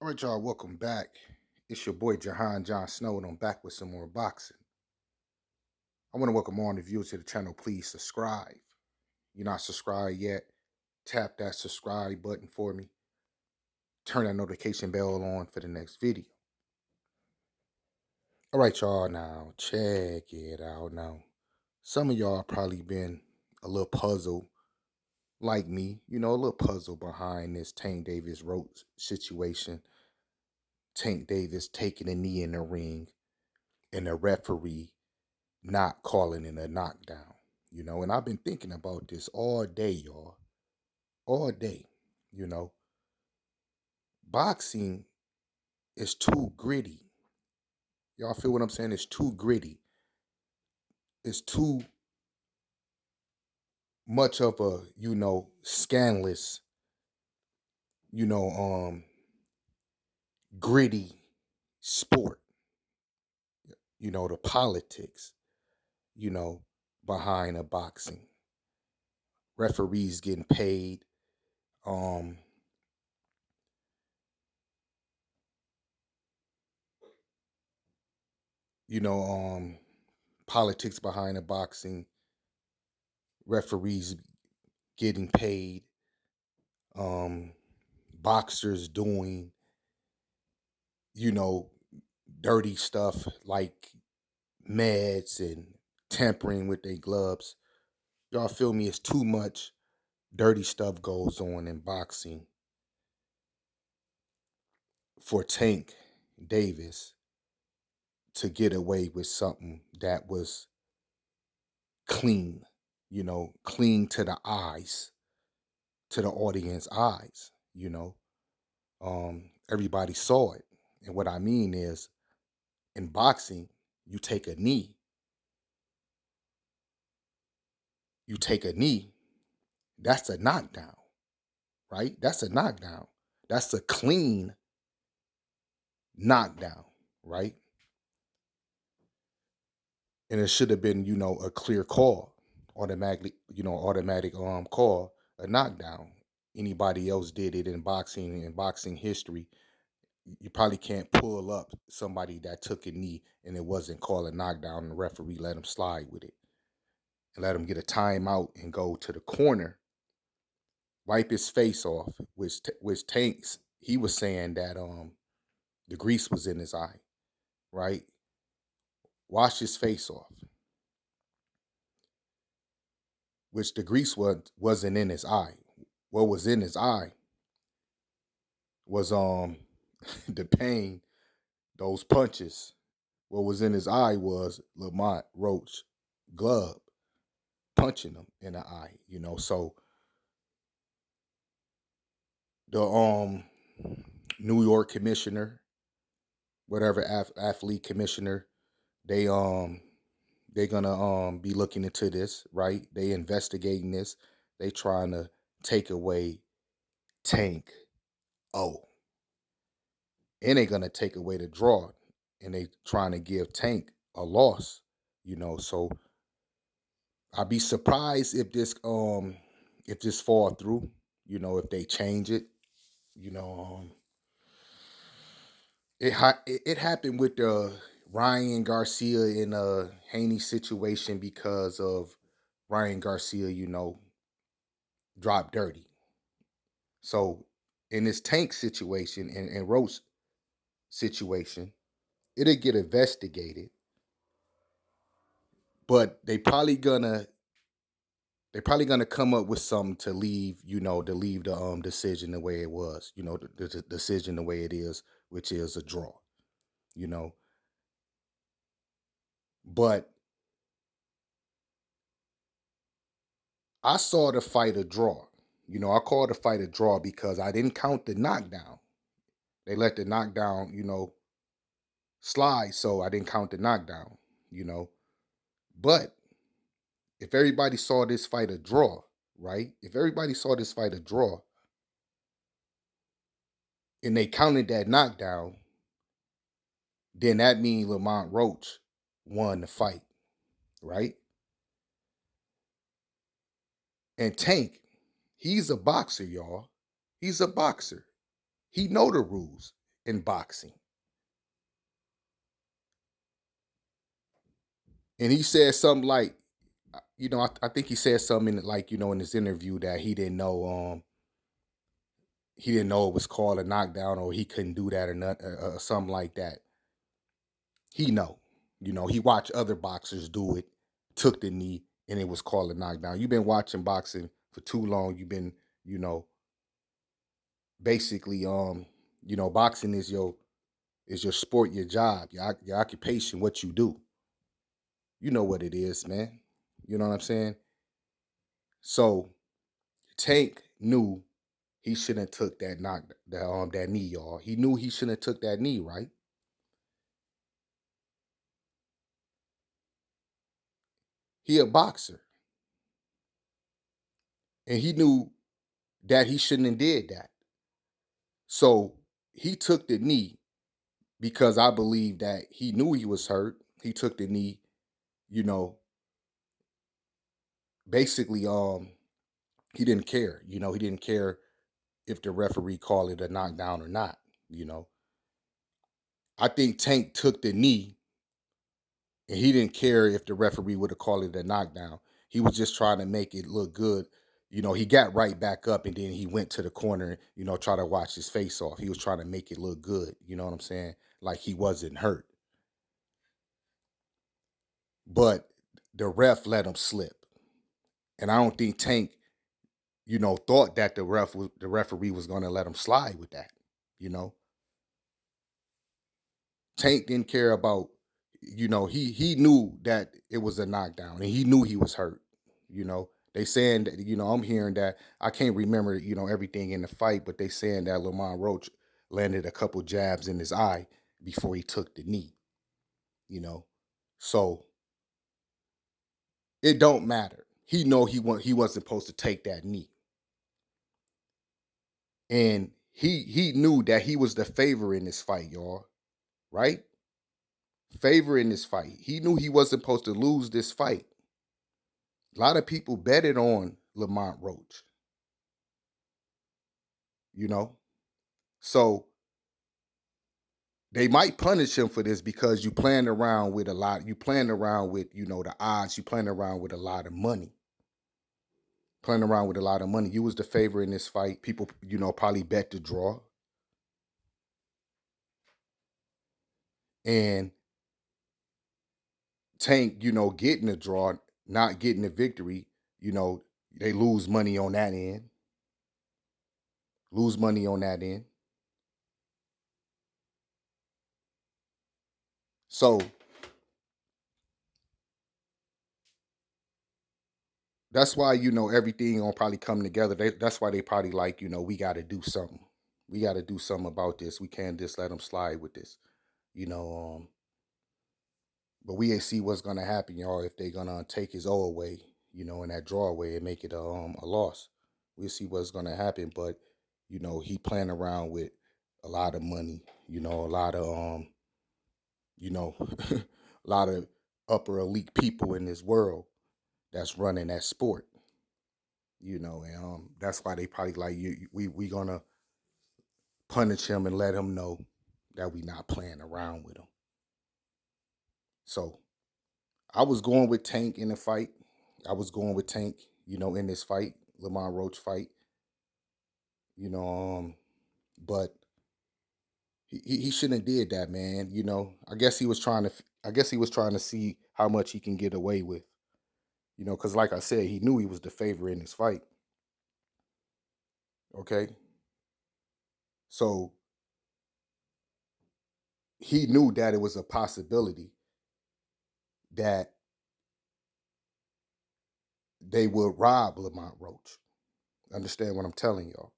All right, y'all, welcome back. It's your boy Jahan John Snow, and I'm back with some more boxing. I want to welcome all the viewers to the channel. Please subscribe. You're not subscribed yet, tap that subscribe button for me. Turn that notification bell on for the next video. All right, y'all, now check it out. Now, some of y'all probably been a little puzzled, like me, a little puzzled behind this Tank Davis Roach situation. Tank Davis taking a knee in the ring, and the referee not calling it a knockdown, and I've been thinking about this all day, y'all. All day, you know. Boxing is too gritty. Y'all feel what I'm saying? It's too gritty. It's too much of a, scandalous, you know, um, gritty sport. The politics, you know, behind a boxing. Referees getting paid. Um, you know, um, Politics behind the boxing, referees getting paid, um, boxers doing, you know, dirty stuff like meds and tampering with their gloves. Y'all feel me? It's too much dirty stuff goes on in boxing for Tank Davis to get away with something that was clean, clean to the eyes, to the audience eyes. Everybody saw it. And what I mean is, in boxing, you take a knee, you take a knee, that's a knockdown, right? That's a knockdown. That's a clean knockdown, right? And it should have been, a clear call, automatic call, a knockdown. Anybody else did it in boxing history. You probably can't pull up somebody that took a knee and it wasn't called a knockdown and the referee let him slide with it and let him get a timeout and go to the corner, wipe his face off, which Tanks, he was saying that the grease was in his eye, right? Wash his face off, which the grease wasn't in his eye. What was in his eye was the pain, those punches. What was in his eye was Lamont Roach glove punching him in the eye. So the New York commissioner, whatever athlete commissioner, they they're gonna be looking into this, right? They investigating this. They trying to take away Tank O. And they gonna take away the draw. And they trying to give Tank a loss. So I'd be surprised if this fall through, if they change it. You know, it happened with the Ryan Garcia and Haney situation because of Ryan Garcia, dropped dirty. So in this Tank situation and Roach situation, it'll get investigated, but they probably gonna come up with something to leave, to leave the decision the way it was, the decision the way it is, which is a draw, you know. But I saw the fight a draw. I called the fight a draw because I didn't count the knockdown. They let the knockdown, slide, so I didn't count the knockdown, you know. But if everybody saw this fight a draw, right? If everybody saw this fight a draw and they counted that knockdown, then that means Lamont Roach won the fight, right? And Tank, he's a boxer, y'all. He's a boxer. He know the rules. in boxing. And he said something like, I think he said something like, in this interview that he didn't know it was called a knockdown or he couldn't do that or not, something like that. He know, he watched other boxers do it, took the knee, and it was called a knockdown. You've been watching boxing for too long. You've been, you know, basically, boxing is your sport, your job, your occupation, what you do. You know what it is, man. You know what I'm saying? So Tank knew he shouldn't have took that knee, y'all. He knew he shouldn't have took that knee, right? He a boxer, and he knew that he shouldn't have did that. So he took the knee because I believe that he knew he was hurt. He took the knee, you know, basically he didn't care. He didn't care if the referee called it a knockdown or not, you know. I think Tank took the knee and he didn't care if the referee would have called it a knockdown. He was just trying to make it look good. He got right back up and then he went to the corner, try to wash his face off. He was trying to make it look good. You know what I'm saying? Like he wasn't hurt. But the ref let him slip. And I don't think Tank, thought that the referee was going to let him slide with that, you know. Tank didn't care about, he knew that it was a knockdown and he knew he was hurt. They saying that, I'm hearing that I can't remember, everything in the fight, but they saying that Lamont Roach landed a couple jabs in his eye before he took the knee, you know. So it don't matter. He know he wasn't supposed to take that knee. And he knew that he was the favor in this fight, y'all. Right? Favor in this fight. He knew he wasn't supposed to lose this fight. A lot of people betted on Lamont Roach. You know? So they might punish him for this because you playing around with the odds, you playing around with a lot of money. Playing around with a lot of money. You was the favor in this fight. People, probably bet the draw. And Tank, getting the draw, not getting the victory, they lose money on that end. Lose money on that end. So that's why, everything gonna probably come together. That's why they probably like, we gotta do something. We gotta do something about this. We can't just let them slide with this. You know, but we ain't see what's gonna happen, y'all, if they gonna take his O away, in that draw away and make it a loss. We'll see what's gonna happen. But, he playing around with a lot of money, a lot of a lot of upper elite people in this world that's running that sport. And that's why they probably like we gonna punish him and let him know that we not playing around with him. So I was going with Tank in the fight. I was going with Tank, in this fight, Lamont Roach fight. You know, but he shouldn't have did that, man. I guess he was trying to. I guess he was trying to see how much he can get away with. Because like I said, he knew he was the favor in this fight. Okay, so he knew that it was a possibility that they would rob Lamont Roach. Understand what I'm telling y'all?